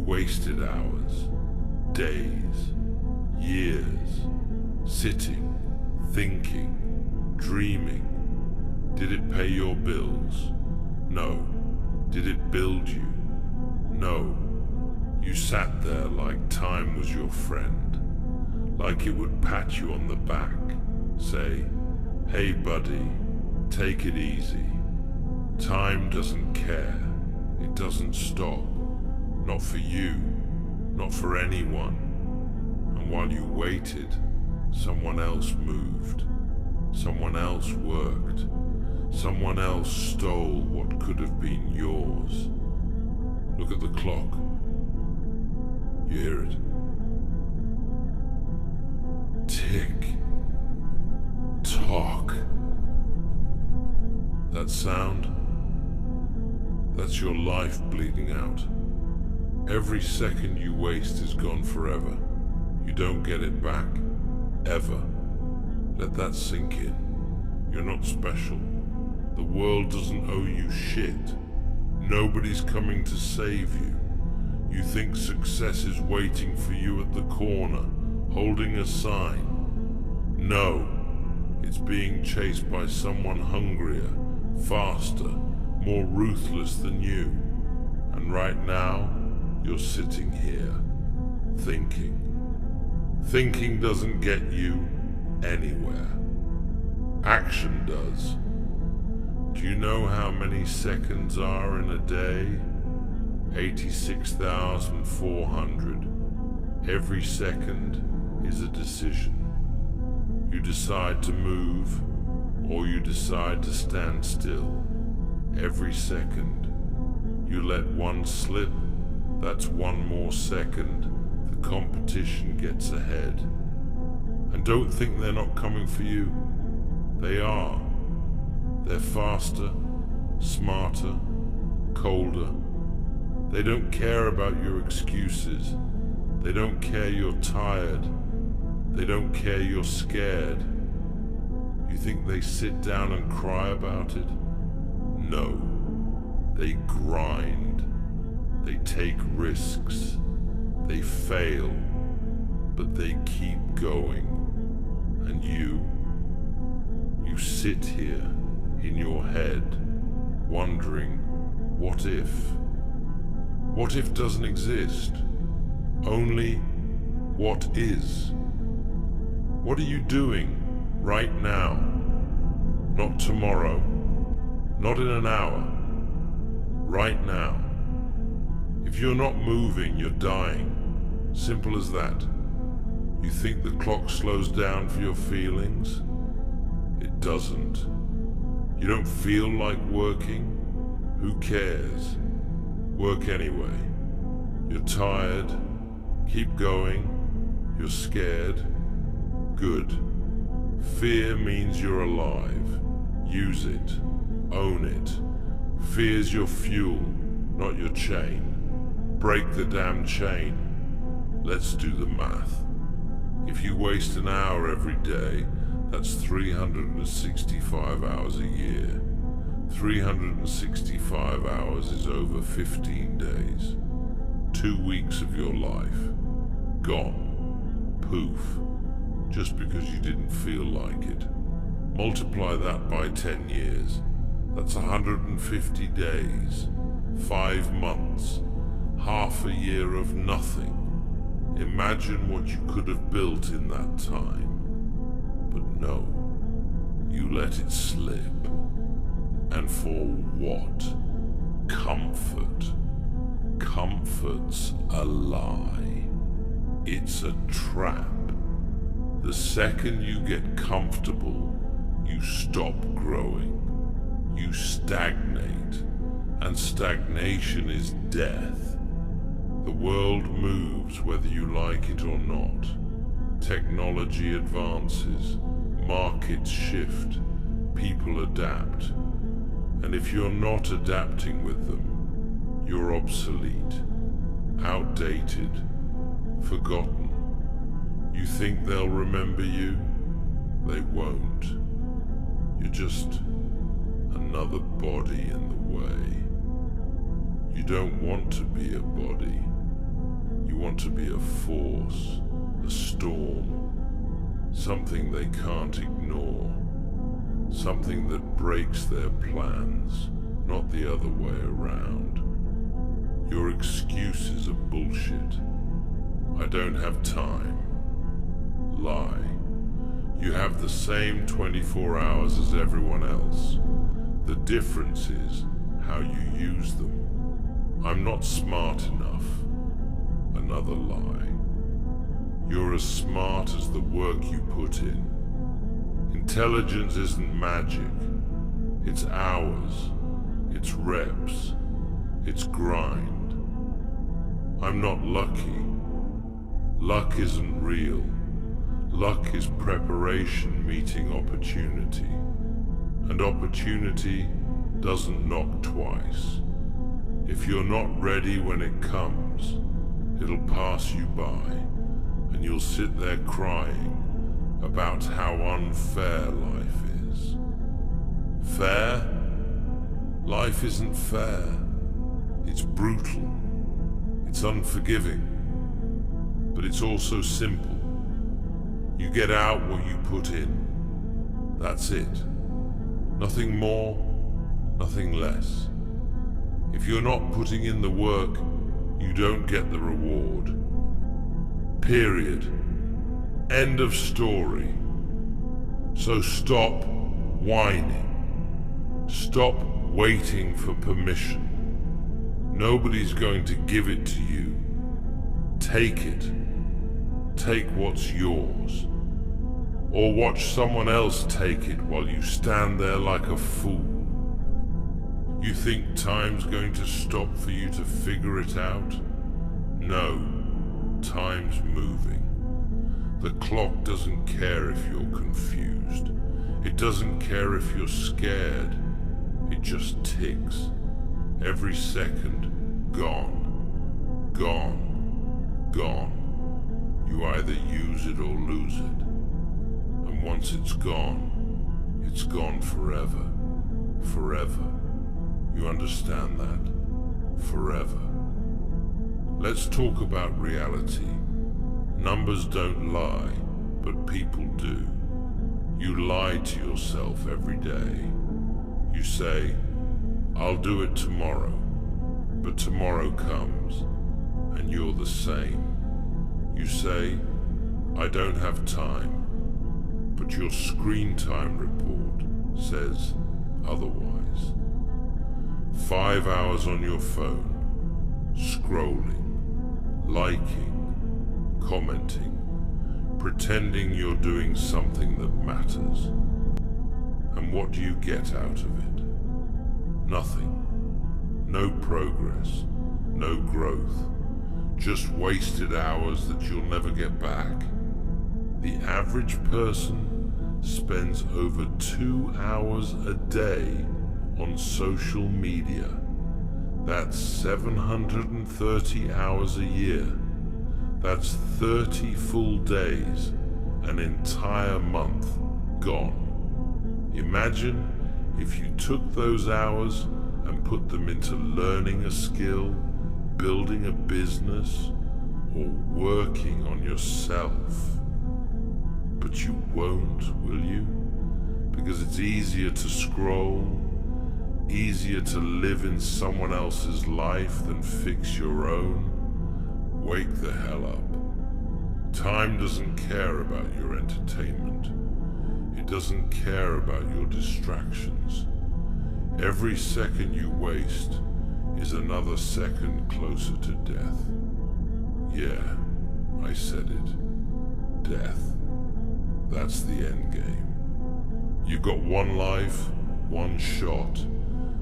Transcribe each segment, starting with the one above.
wasted hours, days, years, sitting, thinking, dreaming. Did it pay your bills? No. Did it build you? No. You sat there like time was your friend, like it would pat you on the back, say, "Hey buddy, take it easy." Time doesn't care. It doesn't stop. Not for you, not for anyone. And while you waited, someone else moved. Someone else worked. Someone else stole what could have been yours. Look at the clock. You hear it? Tick. Tock. That sound? That's your life bleeding out. Every second you waste is gone forever. You don't get it back. Ever. Let that sink in. You're not special. The world doesn't owe you shit. Nobody's coming to save you. You think success is waiting for you at the corner, holding a sign. No. It's being chased by someone hungrier, faster, more ruthless than you. And right now, you're sitting here, thinking. Thinking doesn't get you anywhere. Action does. Do you know how many seconds are in a day? 86,400. Every second is a decision. You decide to move, or you decide to stand still. Every second. You let one slip, that's one more second. The competition gets ahead. And don't think they're not coming for you. They are. They're faster, smarter, colder. They don't care about your excuses. They don't care you're tired. They don't care you're scared. You think they sit down and cry about it? No. They grind. They take risks. They fail. But they keep going. And you sit here in your head, wondering, what if? What if doesn't exist? Only what is? What are you doing right now? Not tomorrow. Not in an hour. Right now. If you're not moving, you're dying. Simple as that. You think the clock slows down for your feelings? It doesn't. You don't feel like working? Who cares? Work anyway. You're tired. Keep going. You're scared. Good. Fear means you're alive. Use it. Own it. Fear's your fuel, not your chain. Break the damn chain. Let's do the math. If you waste an hour every day, that's 365 hours a year. 365 hours is over 15 days. 2 weeks of your life. Gone. Poof. Just because you didn't feel like it. Multiply that by 10 years. That's 150 days. 5 months. Half a year of nothing. Imagine what you could have built in that time. But no, you let it slip. And for what? Comfort. Comfort's a lie. It's a trap. The second you get comfortable, you stop growing. You stagnate. And stagnation is death. The world moves whether you like it or not. Technology advances, markets shift, people adapt. And if you're not adapting with them, you're obsolete, outdated, forgotten. You think they'll remember you? They won't. You're just another body in the way. You don't want to be a body. You want to be a force, a storm, something they can't ignore, something that breaks their plans, not the other way around. Your excuses are bullshit. I don't have time. Lie. You have the same 24 hours as everyone else. The difference is how you use them. I'm not smart enough. Another lie. You're as smart as the work you put in. Intelligence isn't magic. It's hours. It's reps. It's grind. I'm not lucky. Luck isn't real. Luck is preparation meeting opportunity. And opportunity doesn't knock twice. If you're not ready when it comes, it'll pass you by, and you'll sit there crying about how unfair life is. Fair? Life isn't fair. It's brutal. It's unforgiving. But it's also simple. You get out what you put in. That's it. Nothing more, nothing less. If you're not putting in the work, you don't get the reward. Period. End of story. So stop whining. Stop waiting for permission. Nobody's going to give it to you. Take it. Take what's yours. Or watch someone else take it while you stand there like a fool. You think time's going to stop for you to figure it out? No, time's moving. The clock doesn't care if you're confused. It doesn't care if you're scared. It just ticks. Every second, gone, gone, gone. You either use it or lose it. And once it's gone forever. Forever. You understand that? Forever. Let's talk about reality. Numbers don't lie, but people do. You lie to yourself every day. You say, I'll do it tomorrow. But tomorrow comes, and you're the same. You say, I don't have time. But your screen time report says otherwise. 5 hours on your phone, scrolling, liking, commenting, pretending you're doing something that matters. And what do you get out of it? Nothing. No progress, no growth, just wasted hours that you'll never get back. The average person spends over 2 hours a day on social media. That's 730 hours a year. That's 30 full days, an entire month gone. Imagine if you took those hours and put them into learning a skill, building a business, or working on yourself. But you won't, will you? Because it's easier to scroll, easier to live in someone else's life than fix your own. Wake the hell up. Time doesn't care about your entertainment. It doesn't care about your distractions. Every second you waste is another second closer to death. Yeah, I said it. Death. That's the end game. You got one life, one shot,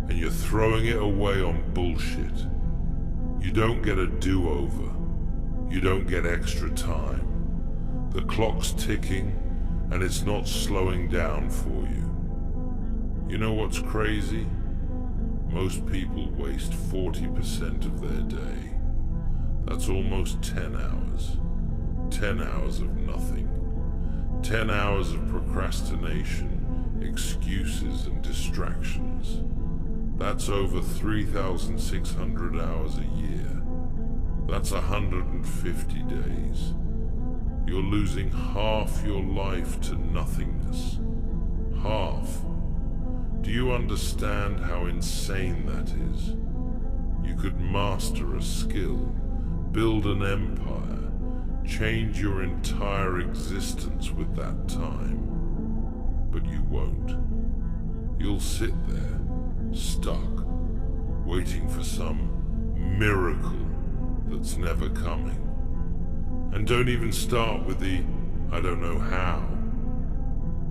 and you're throwing it away on bullshit. You don't get a do-over. You don't get extra time. The clock's ticking, and it's not slowing down for you. You know what's crazy? Most people waste 40% of their day. That's almost 10 hours. 10 hours of nothing. 10 hours of procrastination, excuses and distractions. That's over 3,600 hours a year. That's 150 days. You're losing half your life to nothingness. Half. Do you understand how insane that is? You could master a skill, build an empire, change your entire existence with that time. But you won't. You'll sit there, stuck, waiting for some miracle that's never coming. And don't even start with the "I don't know how."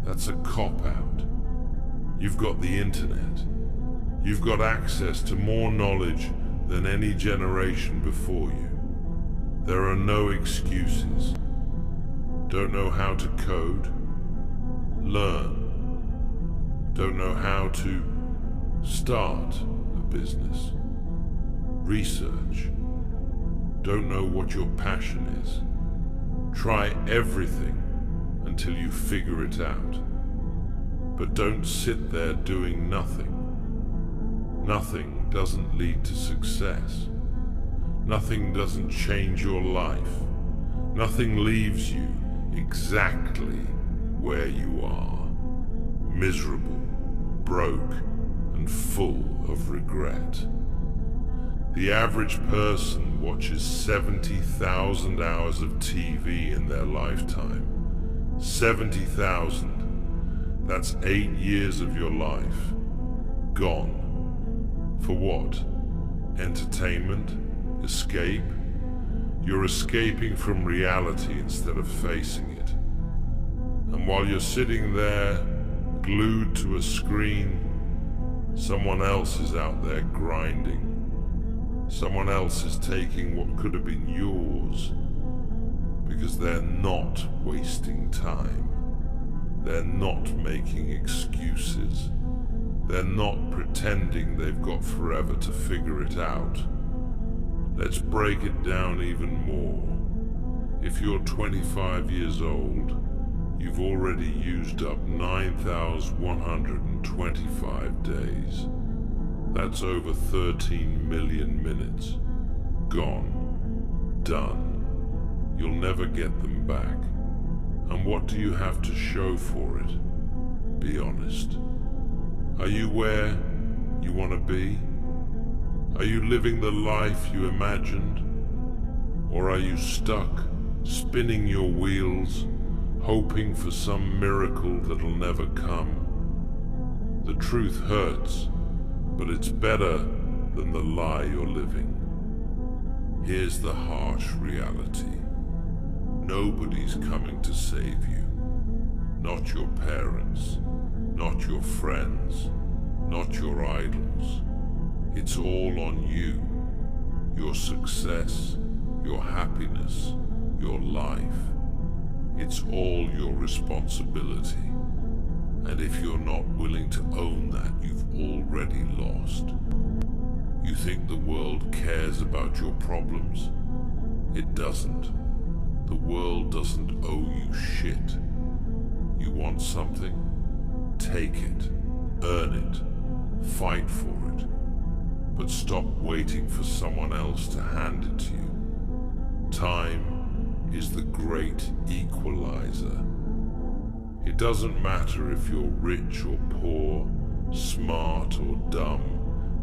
That's a cop-out. You've got the internet. You've got access to more knowledge than any generation before you. There are no excuses. Don't know how to code? Learn. Don't know how to start a business? Research. Don't know what your passion is? Try everything until you figure it out. But don't sit there doing nothing. Nothing doesn't lead to success. Nothing doesn't change your life. Nothing leaves you exactly where you are. Miserable, broke, and full of regret. The average person watches 70,000 hours of TV in their lifetime. 70,000. That's 8 years of your life. Gone. For what? Entertainment? Escape? You're escaping from reality instead of facing it. And while you're sitting there, glued to a screen, someone else is out there grinding. Someone else is taking what could have been yours, because they're not wasting time. They're not making excuses. They're not pretending they've got forever to figure it out. Let's break it down even more. If you're 25 years old, you've already used up 9,125 days. That's over 13 million minutes. Gone. Done. You'll never get them back. And what do you have to show for it? Be honest. Are you where you want to be? Are you living the life you imagined? Or are you stuck, spinning your wheels, hoping for some miracle that'll never come? The truth hurts, but it's better than the lie you're living. Here's the harsh reality. Nobody's coming to save you. Not your parents, not your friends, not your idols. It's all on you. Your success, your happiness, your life. It's all your responsibility. And if you're not willing to own that, you've already lost. You think the world cares about your problems? It doesn't. The world doesn't owe you shit. You want something? Take it. Earn it. Fight for it. But stop waiting for someone else to hand it to you. Time is the great equalizer. It doesn't matter if you're rich or poor, smart or dumb,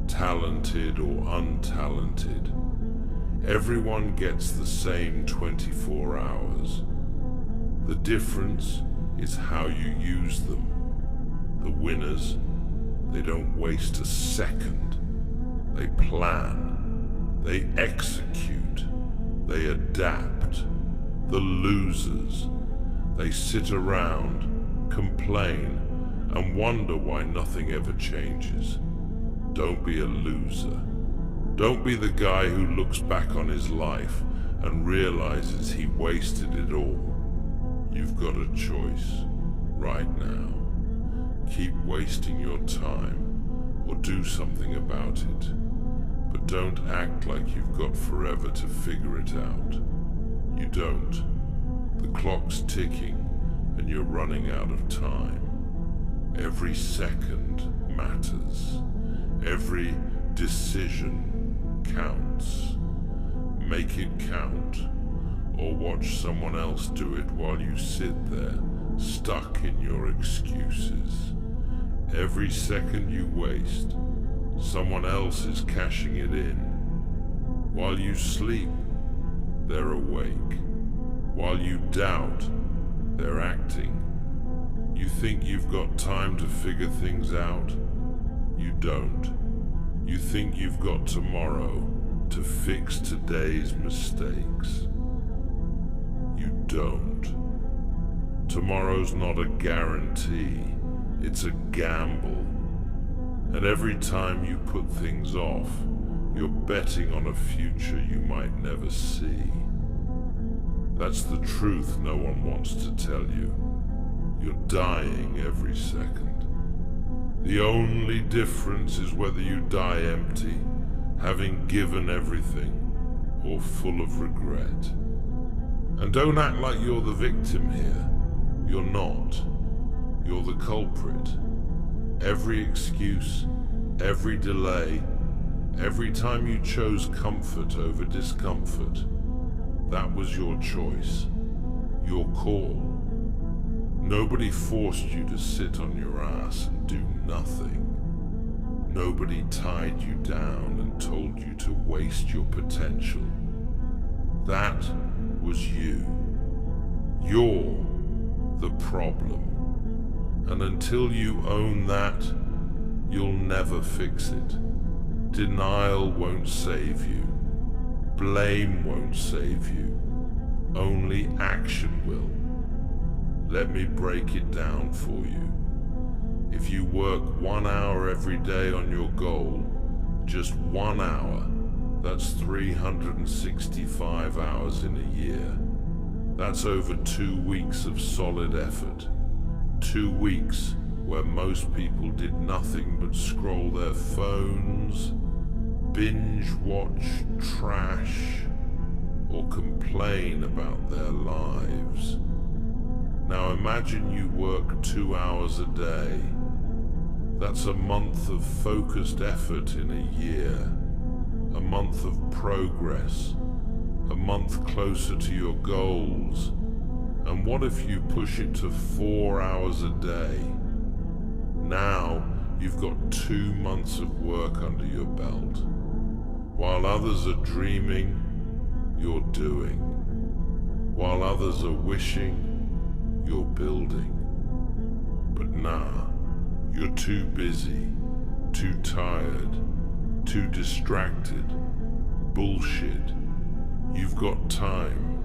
talented or untalented. Everyone gets the same 24 hours. The difference is how you use them. The winners, they don't waste a second. They plan. They execute. They adapt. The losers, they sit around, complain, and wonder why nothing ever changes. Don't be a loser. Don't be the guy who looks back on his life and realizes he wasted it all. You've got a choice right now. Keep wasting your time or do something about it. But don't act like you've got forever to figure it out. You don't. The clock's ticking and you're running out of time. Every second matters. Every decision counts. make it count, or watch someone else do it while you sit there, stuck in your excuses. Every second you waste, someone else is cashing it in. While you sleep, they're awake. While you doubt, they're acting. You think you've got time to figure things out? You don't. You think you've got tomorrow to fix today's mistakes. You don't. Tomorrow's not a guarantee, it's a gamble. And every time you put things off, you're betting on a future you might never see. That's the truth no one wants to tell you. You're dying every second. The only difference is whether you die empty, having given everything, or full of regret. And don't act like you're the victim here. You're not. You're the culprit. Every excuse, every delay, every time you chose comfort over discomfort, that was your choice, your call. Nobody forced you to sit on your ass and do nothing. Nobody tied you down and told you to waste your potential. That was you. You're the problem. And until you own that, you'll never fix it. Denial won't save you. Blame won't save you. Only action will. Let me break it down for you. If you work 1 hour every day on your goal, just 1 hour, that's 365 hours in a year. That's over 2 weeks of solid effort. 2 weeks where most people did nothing but scroll their phones, binge watch trash, or complain about their lives. Now imagine you work 2 hours a day. That's a month of focused effort in a year, a month of progress, a month closer to your goals. And what if you push it to 4 hours a day? Now you've got 2 months of work under your belt. While others are dreaming, you're doing. While others are wishing, you're building. But nah, you're too busy, too tired, too distracted. Bullshit. You've got time.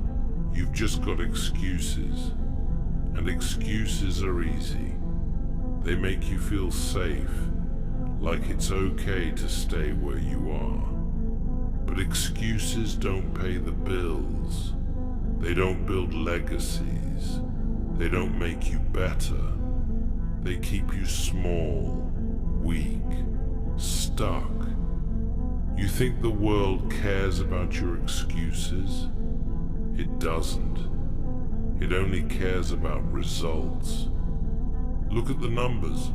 You've just got excuses. And excuses are easy. They make you feel safe, like it's okay to stay where you are. But excuses don't pay the bills. They don't build legacies. They don't make you better. They keep you small, weak, stuck. You think the world cares about your excuses? It doesn't. It only cares about results. Look at the numbers.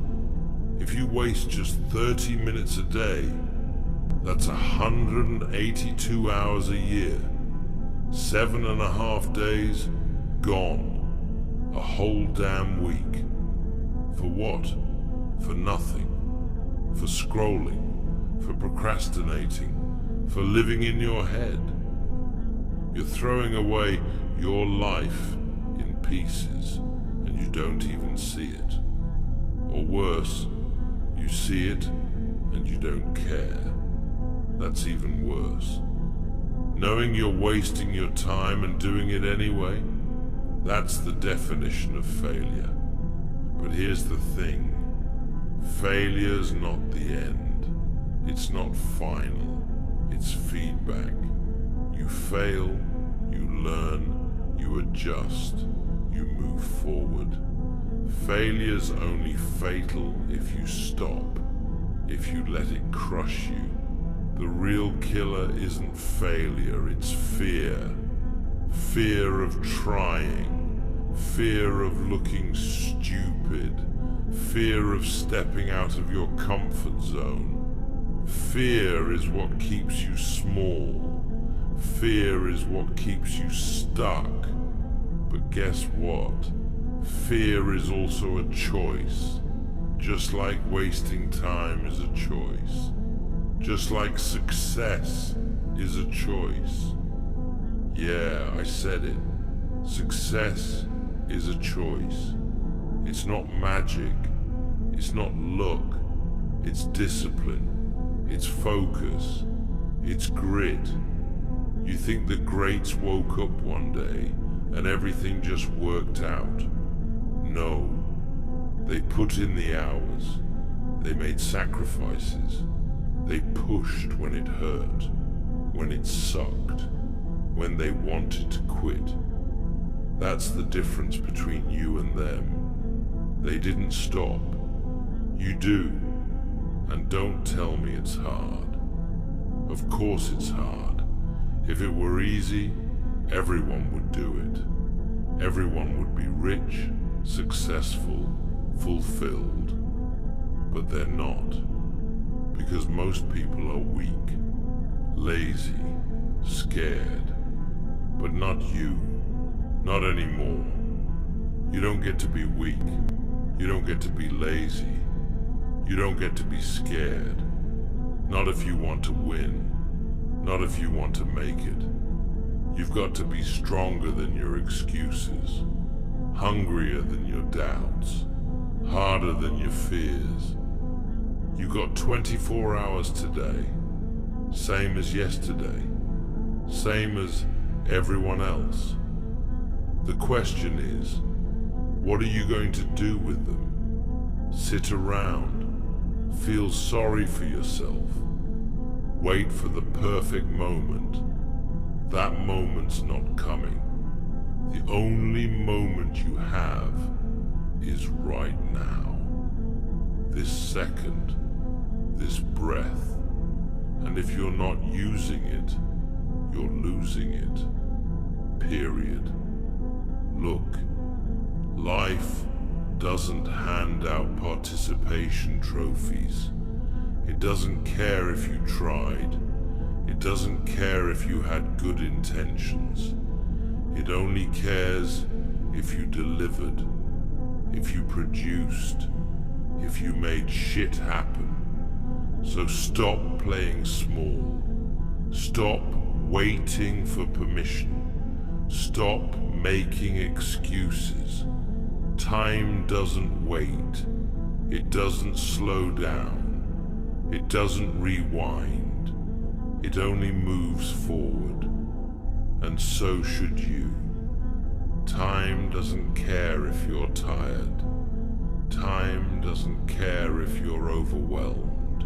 If you waste just 30 minutes a day, that's 182 hours a year. 7.5 days, gone. A whole damn week. For what? For nothing. For scrolling. For procrastinating. For living in your head. You're throwing away your life in pieces, and you don't even see it. Or worse, you see it, and you don't care. That's even worse. Knowing you're wasting your time and doing it anyway, that's the definition of failure. But here's the thing. Failure's not the end. It's not final. It's feedback. You fail, you learn, you adjust, you move forward. Failure's only fatal if you stop, if you let it crush you. The real killer isn't failure, it's fear. Fear of trying, fear of looking stupid, fear of stepping out of your comfort zone. Fear is what keeps you small. Fear is what keeps you stuck. But guess what? Fear is also a choice. Just like wasting time is a choice. Just like success is a choice. Yeah, I said it. Success is a choice. It's not magic. It's not luck. It's discipline. It's focus. It's grit. You think the greats woke up one day and everything just worked out. No. They put in the hours. They made sacrifices. They pushed when it hurt, when it sucked, when they wanted to quit. That's the difference between you and them. They didn't stop. You do. And don't tell me it's hard. Of course it's hard. If it were easy, everyone would do it. Everyone would be rich, successful, fulfilled. But they're not. Because most people are weak, lazy, scared. But not you. Not anymore. You don't get to be weak. You don't get to be lazy. You don't get to be scared. Not if you want to win. Not if you want to make it. You've got to be stronger than your excuses. Hungrier than your doubts. Harder than your fears. You got 24 hours today. Same as yesterday. Same as everyone else. The question is, what are you going to do with them? Sit around? Feel sorry for yourself? Wait for the perfect moment? That moment's not coming. The only moment you have is right now. This second, this breath. And if you're not using it, you're losing it. Period. Look, life doesn't hand out participation trophies. It doesn't care if you tried. It doesn't care if you had good intentions. It only cares if you delivered, if you produced, if you made shit happen. So stop playing small. Stop waiting for permission. Stop making excuses. Time doesn't wait. It doesn't slow down. It doesn't rewind. It only moves forward. And so should you. Time doesn't care if you're tired. Time doesn't care if you're overwhelmed.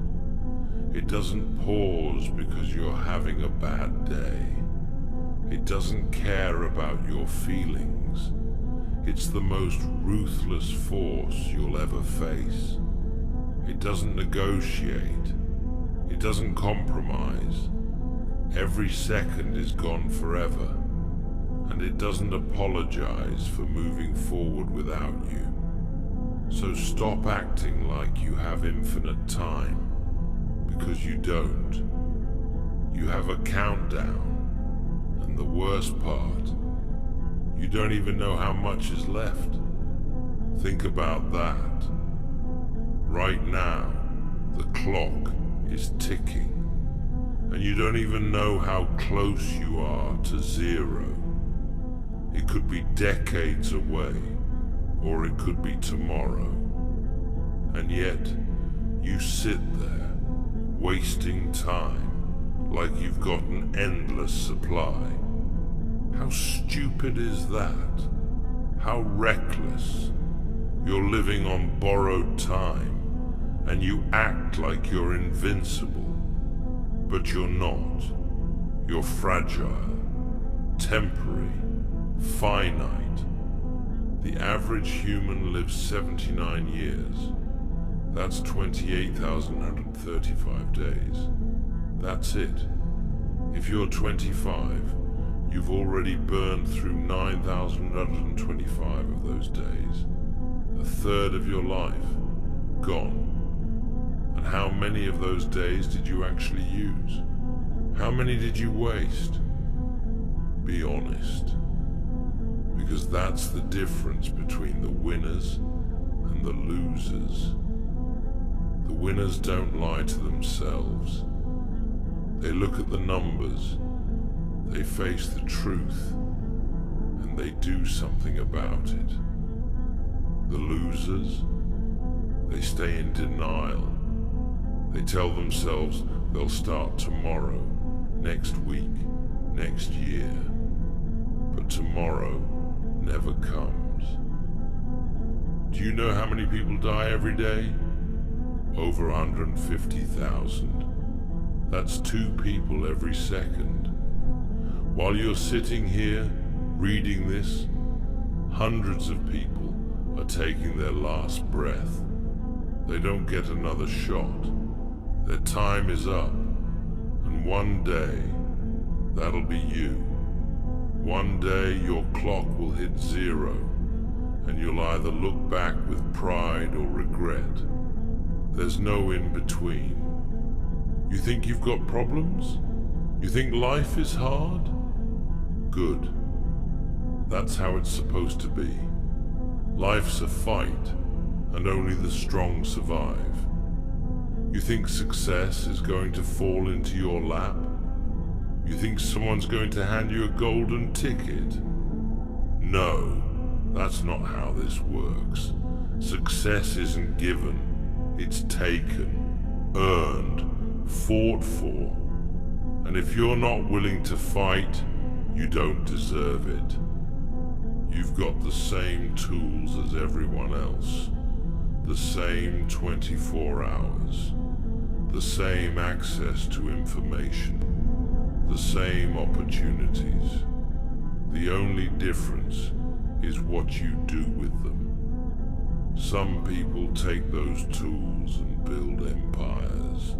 It doesn't pause because you're having a bad day. It doesn't care about your feelings. It's the most ruthless force you'll ever face. It doesn't negotiate. It doesn't compromise. Every second is gone forever. And it doesn't apologize for moving forward without you. So stop acting like you have infinite time. Because you don't. You have a countdown. And the worst part, you don't even know how much is left. Think about that. Right now, the clock is ticking. And you don't even know how close you are to zero. It could be decades away, or it could be tomorrow. And yet, you sit there, wasting time, like you've got an endless supply. How stupid is that? How reckless. You're living on borrowed time, and you act like you're invincible. But you're not. You're fragile, temporary, finite. The average human lives 79 years. That's 28,135 days. That's it. If you're 25, you've already burned through 9,125 of those days. A third of your life, gone. And how many of those days did you actually use? How many did you waste? Be honest. Because that's the difference between the winners and the losers. The winners don't lie to themselves. They look at the numbers, they face the truth, and they do something about it. The losers, they stay in denial. They tell themselves they'll start tomorrow, next week, next year. But tomorrow never comes. Do you know how many people die every day? Over 150,000. That's 2 people every second. While you're sitting here reading this, hundreds of people are taking their last breath. They don't get another shot. Their time is up. And one day, that'll be you. One day your clock will hit 0, and you'll either look back with pride or regret. There's no in between. You think you've got problems? You think life is hard? Good. That's how it's supposed to be. Life's a fight, and only the strong survive. You think success is going to fall into your lap? You think someone's going to hand you a golden ticket? No, that's not how this works. Success isn't given, it's taken, earned, fought for. And if you're not willing to fight, you don't deserve it. You've got the same tools as everyone else, the same 24 hours, the same access to information, the same opportunities. The only difference is what you do with them. Some people take those tools and build empires.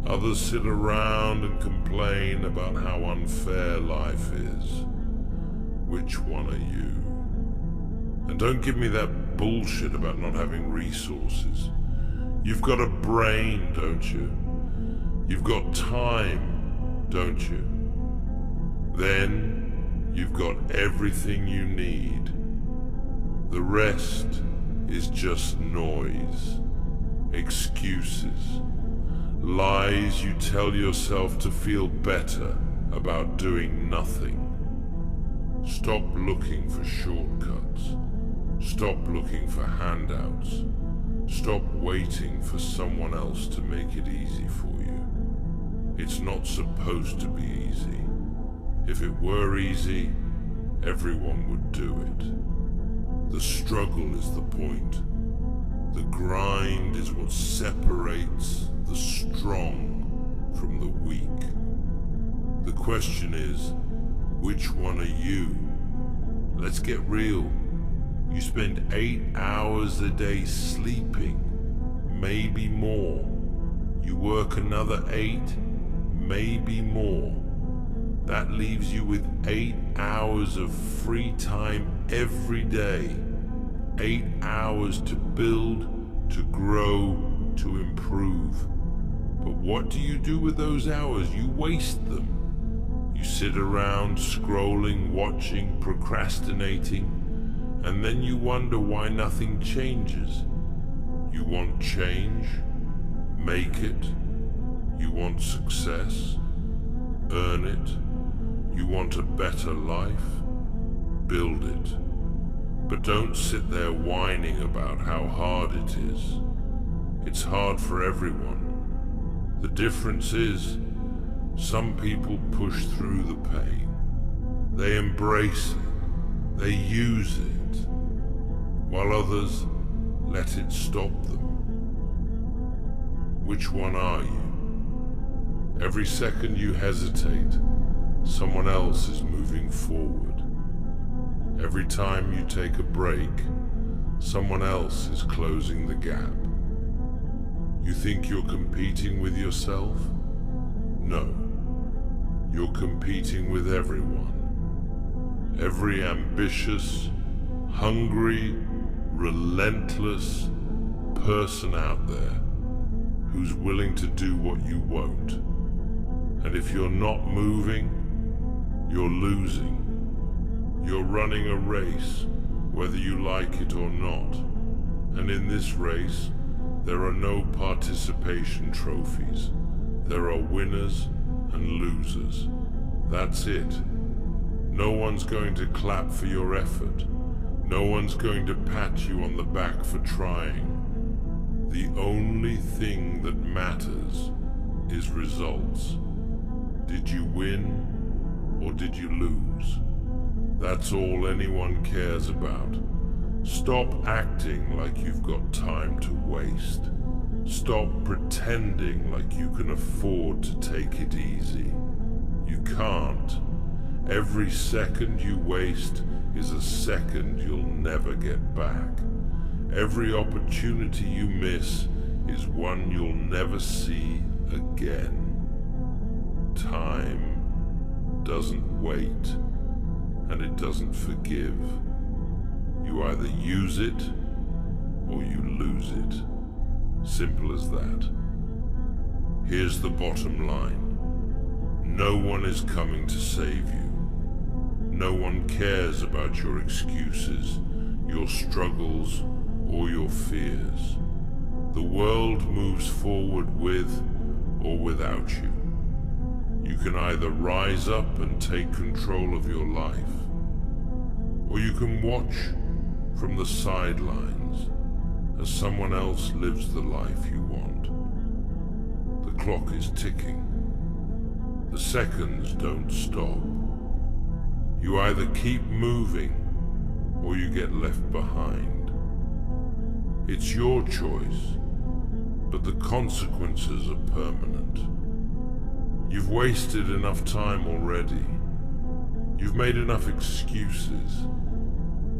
Others sit around and complain about how unfair life is. Which one are you? And don't give me that bullshit about not having resources. You've got a brain, don't you? You've got time, don't you? Then you've got everything you need. The rest is just noise, excuses, lies you tell yourself to feel better about doing nothing. Stop looking for shortcuts. Stop looking for handouts. Stop waiting for someone else to make it easy for you. It's not supposed to be easy. If it were easy, everyone would do it. The struggle is the point. The grind is what separates the strong from the weak. The question is, which one are you? Let's get real. You spend 8 hours a day sleeping, maybe more. You work another 8, maybe more. That leaves you with 8 hours of free time every day. 8 hours to build, to grow, to improve. But what do you do with those hours? You waste them. You sit around scrolling, watching, procrastinating, and then you wonder why nothing changes. You want change? Make it. You want success? Earn it. You want a better life? Build it. But don't sit there whining about how hard it is. It's hard for everyone. The difference is, some people push through the pain. They embrace it. They use it. While others let it stop them. Which one are you? Every second you hesitate, someone else is moving forward. Every time you take a break, someone else is closing the gap. You think you're competing with yourself? No. You're competing with everyone. Every ambitious, hungry, relentless person out there who's willing to do what you won't. And if you're not moving, You're losing. You're running a race, whether you like it or not. And in this race, there are no participation trophies. There are winners and losers. That's it. No one's going to clap for your effort. No one's going to pat you on the back for trying. The only thing that matters is results. Did you win or did you lose? That's all anyone cares about. Stop acting like you've got time to waste. Stop pretending like you can afford to take it easy. You can't. Every second you waste is a second you'll never get back. Every opportunity you miss is one you'll never see again. Time doesn't wait, and it doesn't forgive. You either use it or you lose it. Simple as that. Here's the bottom line. No one is coming to save you. No one cares about your excuses, your struggles, or your fears. The world moves forward with or without you. You can either rise up and take control of your life, or you can watch from the sidelines as someone else lives the life you want. The clock is ticking. The seconds don't stop. You either keep moving or you get left behind. It's your choice, but the consequences are permanent. You've wasted enough time already. You've made enough excuses.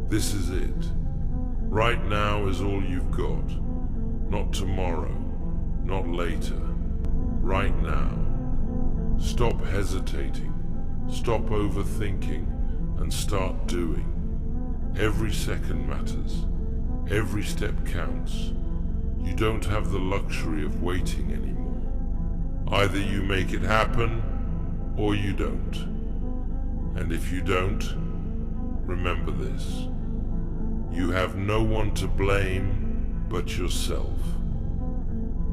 This is it. Right now is all you've got. Not tomorrow, not later. Right now. Stop hesitating. Stop overthinking and start doing. Every second matters. Every step counts. You don't have the luxury of waiting anymore. Either you make it happen or you don't. And if you don't, remember this. You have no one to blame but yourself.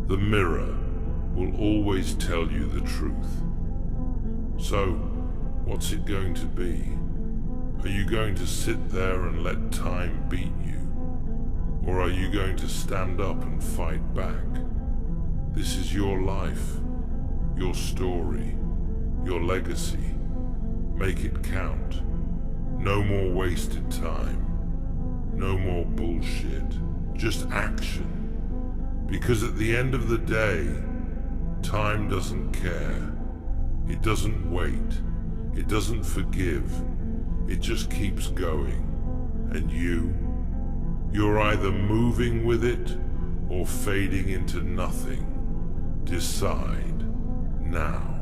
The mirror will always tell you the truth. So, what's it going to be? Are you going to sit there and let time beat you? Or are you going to stand up and fight back? This is your life, your story, your legacy. Make it count. No more wasted time. No more bullshit. Just action. Because at the end of the day, time doesn't care. It doesn't wait. It doesn't forgive. It just keeps going. And you're either moving with it or fading into nothing. Decide now.